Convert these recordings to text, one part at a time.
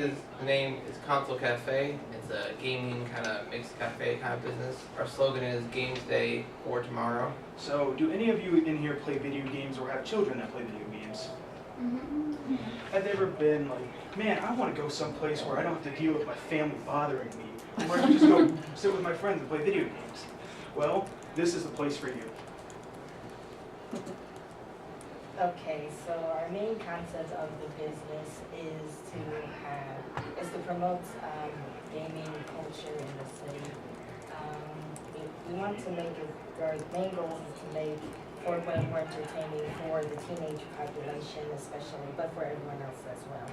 the name is Console Cafe. It's a gaming kind of mixed cafe kind of business. Our slogan is Games Day for Tomorrow. So, do any of you in here play video games or have children that play video games? Mm-hmm. Have they ever been like, man, I want to go someplace where I don't have to deal with my family bothering me, where I can just go sit with my friends and play video games? Well, this is the place for you. Okay, so our main concept of the business is to promote gaming culture in the city. We want to make it, our main goal is to make Fort more entertaining for the teenage population especially, but for everyone else as well.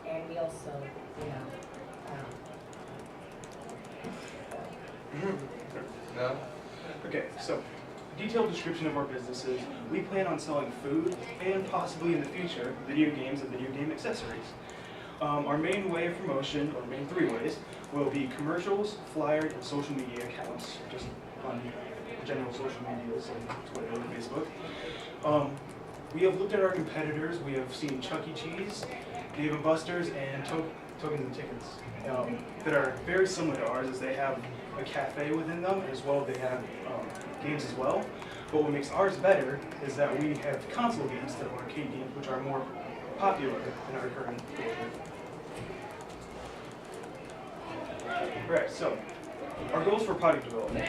And we also, No? Okay, so detailed description of our business is we plan on selling food and possibly in the future video games and video game accessories. Our main way of promotion, or main three ways, will be commercials, flyers, and social media accounts, just on general social medias like Twitter and Facebook. We have looked at our competitors. We have seen Chuck E. Cheese, Dave & Buster's, and Tokens and Tickets that are very similar to ours, as they have a cafe within them, as well as they have games as well. But what makes ours better is that we have console games that are arcade games, which are more popular in our current building. Right, so our goals for product development.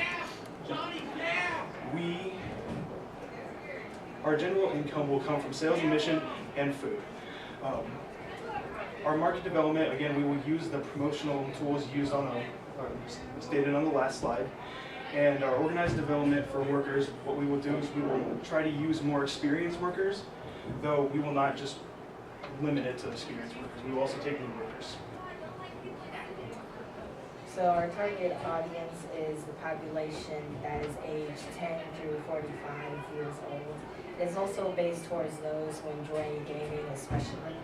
Our general income will come from sales, admission, and food. Our market development, again, we will use the promotional tools used stated on the last slide. And our organized development for workers, what we will do is we will try to use more experienced workers, though we will not just limit it to experienced workers. We will also take new workers. So our target audience is the population that is aged 10 through 45 years old. It's also based towards those who enjoy gaming especially.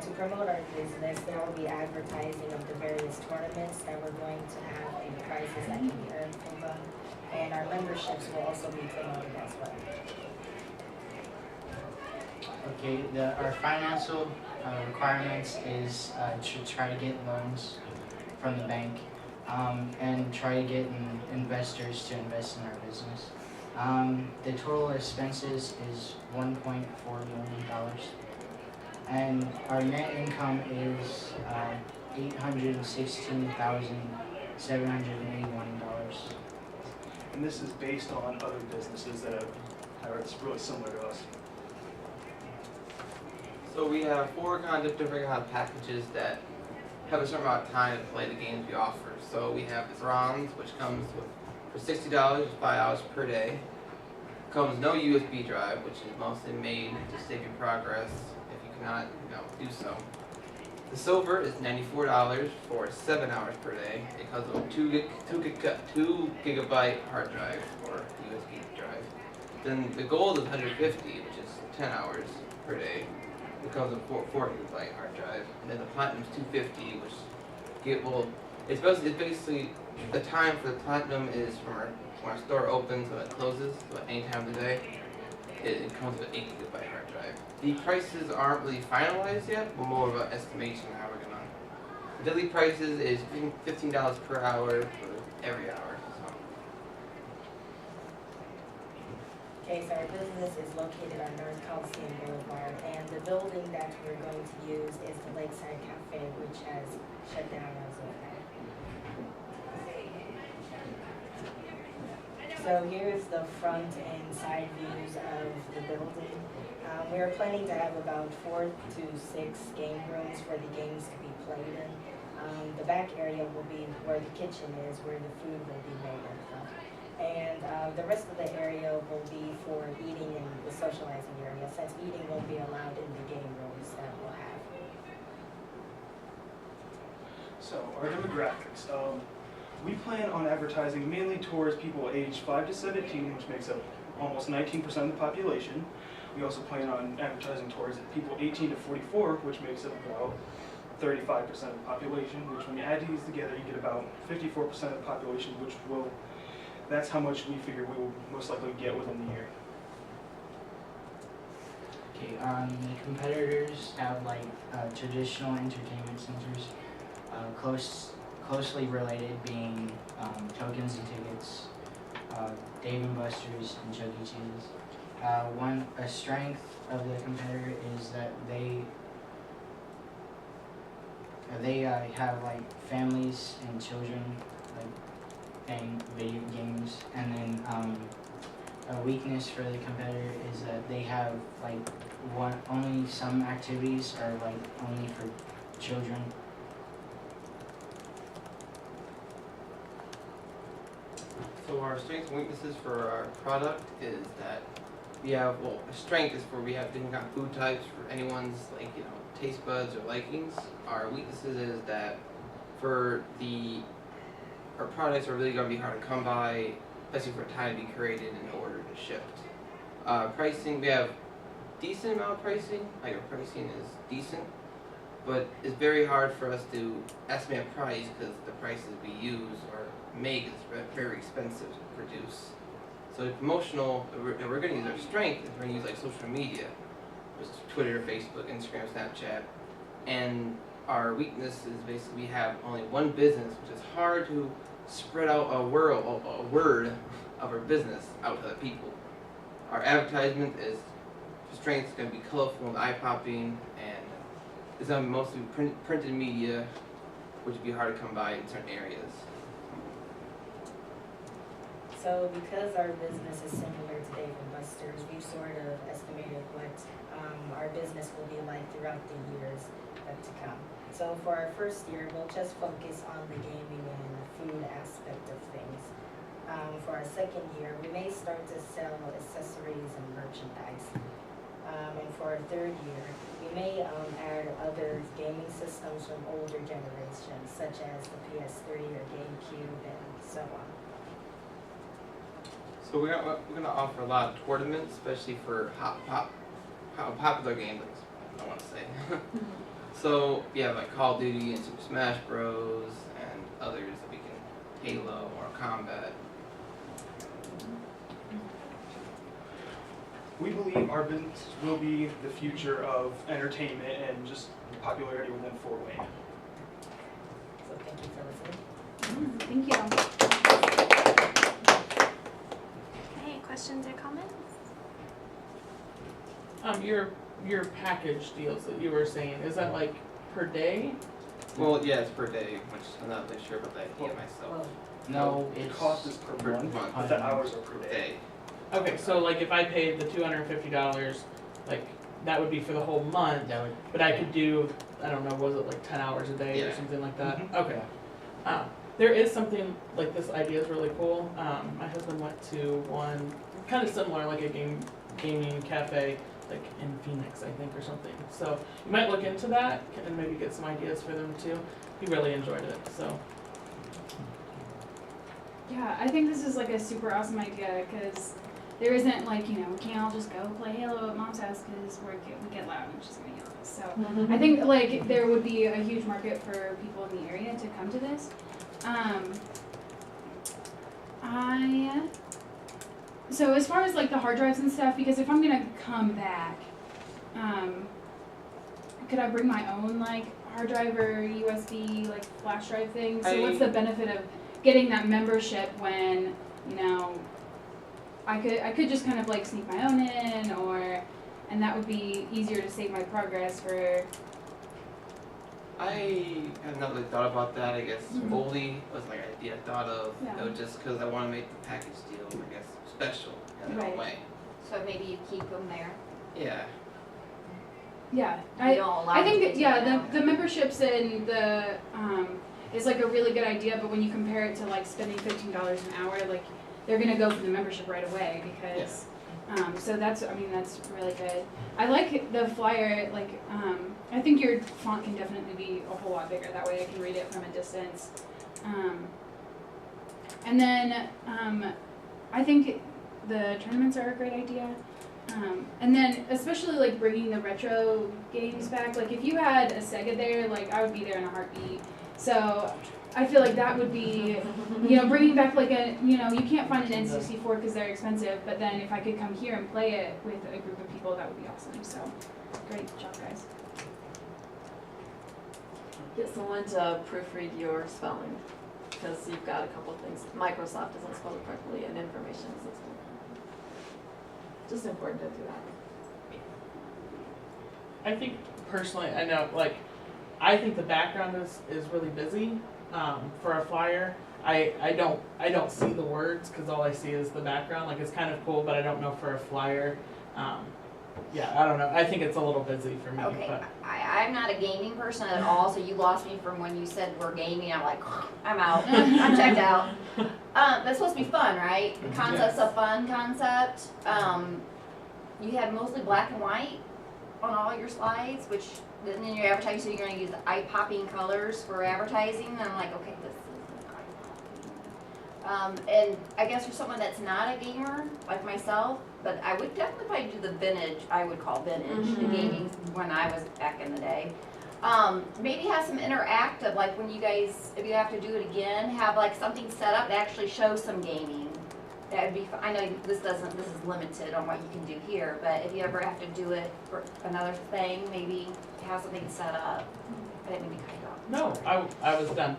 To promote our business, there will be advertising of the various tournaments that we're going to have and prizes that can be earned from them. And our memberships will also be promoted as well. Okay, our financial requirements is to try to get loans from the bank and try to get investors to invest in our business. The total expenses is $1.4 million. And our net income is $816,781. And this is based on other businesses that are really similar to us. So we have four kind of different kind of packages that have a certain amount of time to play the games we offer. So we have the Bronze, which comes with for $60, 5 hours per day. Comes no USB drive, which is mostly made to save you progress if you cannot, do so. The Silver is $94 for 7 hours per day. It comes with a 2 gigabyte hard drive or USB drive. Then the Gold is $150, which is 10 hours per day. It comes with 4 gigabyte hard drive. And then the Platinum is $250, which it's basically the time for the Platinum is from when our store opens and it closes, so at any time of the day. It comes with 8 gigabyte hard drive. The prices aren't really finalized yet, but more of an estimation of how we're gonna. The daily prices is $15 per hour for every hour. So. Okay, so our business is located on North Coliseum Boulevard, and the building that we're going to use is the Lakeside Cafe, which has shut down as of now. So here's the front and side views of the building. We are planning to have about 4 to 6 game rooms for the games to be played in. The back area will be where the kitchen is, where the food will be made from. And the rest of the area will be for eating and the socializing area, since eating won't be allowed in the game rooms that we'll have. So our demographics. We plan on advertising mainly towards people aged 5 to 17, which makes up almost 19% of the population. We also plan on advertising towards people 18 to 44, which makes up about 35% of the population, which when you add these together, you get about 54% of the population, that's how much we figure we will most likely get within the year. Okay, the competitors have traditional entertainment centers. closely related being tokens and tickets, Dave and Buster's, and Chuck E. Cheese. A strength of the competitor is that they have like families and children like playing video games, and then a weakness for the competitor is that they have like only some activities are like only for children. So our strengths and weaknesses for our product is that we have, well, a strength is for we have different kind of food types for anyone's like, you know, taste buds or likings. Our weaknesses is that for our products are really going to be hard to come by, especially for time to be created and ordered and shipped. Pricing, we have decent amount of pricing, like our pricing is decent, but it's very hard for us to estimate a price because the prices we use or make is very expensive to produce. So the promotional, we're going to use our strength, is we're going to use like social media, which is Twitter, Facebook, Instagram, Snapchat, and our weakness is basically we have only one business, which is hard to spread out a word of our business out to the people. Our advertisement is, strength is going to be colorful and eye-popping, and it's going to be mostly printed media, which would be hard to come by in certain areas. So because our business is similar to Dave and Buster's, we've sort of estimated what our business will be like throughout the years to come. So for our first year, we'll just focus on the gaming and food aspect of things. For our second year, we may start to sell accessories and merchandise. And for our third year, we may add other gaming systems from older generations, such as the PS3 or GameCube and so on. So we're going to offer a lot of tournaments, especially for how popular games, I want to say. So we have like Call of Duty and Super Smash Bros. And others that we can, Halo or Combat. We believe our business will be the future of entertainment and just popularity within Fort Wayne. So thank you for listening. Thank you. Hey, questions or comments? Your package deals that you were saying, is that like per day? Well, yeah, it's per day, which I'm not really sure about that idea myself. Well, No, The it's cost is per month, month. but the hours are per day. Day. Okay, so like if I paid the $250, like that would be for the whole month, that would but I could do, I don't know, was it like 10 hours a day or Yeah. something like that? Mhm. Okay. There is something, like this idea is really cool. My husband went to one kind of similar, like a gaming cafe, like in Phoenix, I think, or something. So you might look into that and maybe get some ideas for them too. He really enjoyed it, so. Yeah, I think this is like a super awesome idea because there isn't like, you know, we can't all just go play Halo at mom's house because we get loud and she's gonna yell at us. So I think like there would be a huge market for people in the area to come to this. So as far as like the hard drives and stuff, because if I'm gonna come back, could I bring my own like hard drive or USB like flash drive thing? So what's the benefit of getting that membership when, you know, I could just kind of like sneak my own in, and that would be easier to save my progress for. I have not really thought about that. I guess Foley was like an idea I thought of. Yeah. You know, just because I want to make the package deal, I guess, special in their own Right. way. So maybe you keep them there. Yeah. Yeah, You don't allow I think them that, to yeah, take them out. the memberships and the is like a really good idea, but when you compare it to like spending $15 an hour, like they're gonna go for the membership right away because so that's really good. I like the flyer, like I think your font can definitely be a whole lot bigger, that way I can read it from a distance. And then I think the tournaments are a great idea. And then especially like bringing the retro games back, like if you had a Sega there, like I would be there in a heartbeat. So I feel like that would be, you know, bringing back like a, you know, you can't find an N64 because they're expensive, but then if I could come here and play it with a group of people, that would be awesome. So great job, guys. Get someone to proofread your spelling, because you've got a couple things. Microsoft doesn't spell it correctly, and information doesn't spell it correctly. Just important to do that. I think personally, I know, like, I think the background is really busy, for a flyer. I don't see the words, cause all I see is the background, like, it's kind of cool, but I don't know for a flyer. Yeah, I don't know, I think it's a little busy for me, Okay, but. I'm not a gaming person at all, so you lost me from when you said we're gaming. I'm like, I'm out. I'm checked out. That's supposed to be fun, right? The concept's a fun concept. You had mostly black and white on all your slides, which then in your advertising, so you're going to use eye-popping colors for advertising. And I'm like, okay, this isn't eye-popping. And I guess for someone that's not a gamer like myself, but I would definitely probably do the vintage. I would call vintage the gaming when I was back in the day. Maybe have some interactive, like when you guys, if you have to do it again, have like something set up that actually shows some gaming. That would be. I know this is limited on what you can do here, but if you ever have to do it for another thing, maybe have something set up. I didn't mean to cut you off. No, I was done.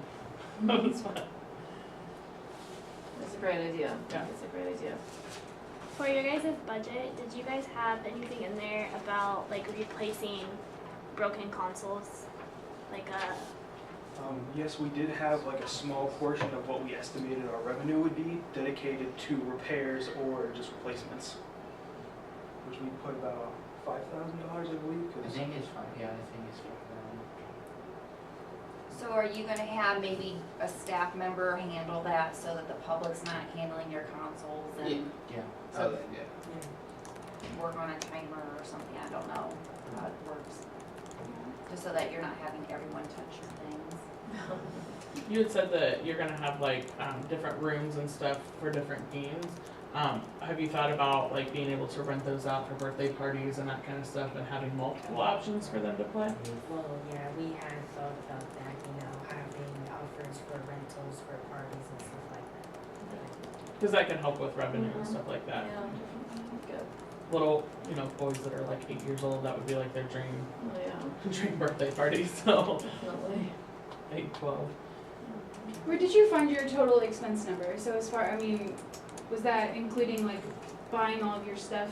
That was fine. That's a great idea. Yeah. That's a great idea. For your guys' budget, did you guys have anything in there about like replacing broken consoles? Like Yes, we did have like a small portion of what we estimated our revenue would be dedicated to repairs or just replacements, which we put about $5,000, I believe. I think it's fine, yeah, I think it's fine. So are you gonna have maybe a staff member handle that so that the public's not handling your consoles and Yeah. Oh, yeah. work on a timer or something? I don't know how it works. Just so that you're not having everyone touch your things. You had said that you're gonna have like different rooms and stuff for different games. Have you thought about like being able to rent those out for birthday parties and that kind of stuff, and having multiple options for them to play? Well, yeah, we had thought about that, having offers for rentals for parties and stuff like that. Because that can help with revenue and stuff like that. Yeah. Good. Little, boys that are like 8 years old, that would be like their dream Oh, yeah. dream birthday party. So Definitely. 8, 12. Where did you find your total expense number? So as far, was that including like buying all of your stuff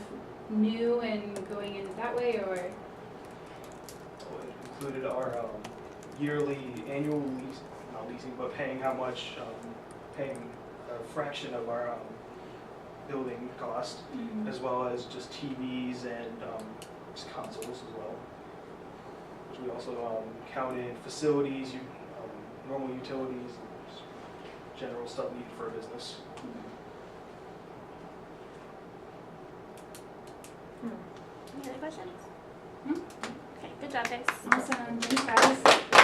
new and going in that way, or? It included our annual lease, not leasing, but paying how much, paying a fraction of our building cost, as well as just TVs and just consoles as well. Which we also counted facilities, normal utilities, and just general stuff needed for a business. any other questions? Hmm? Okay, good job guys. Awesome, thanks guys.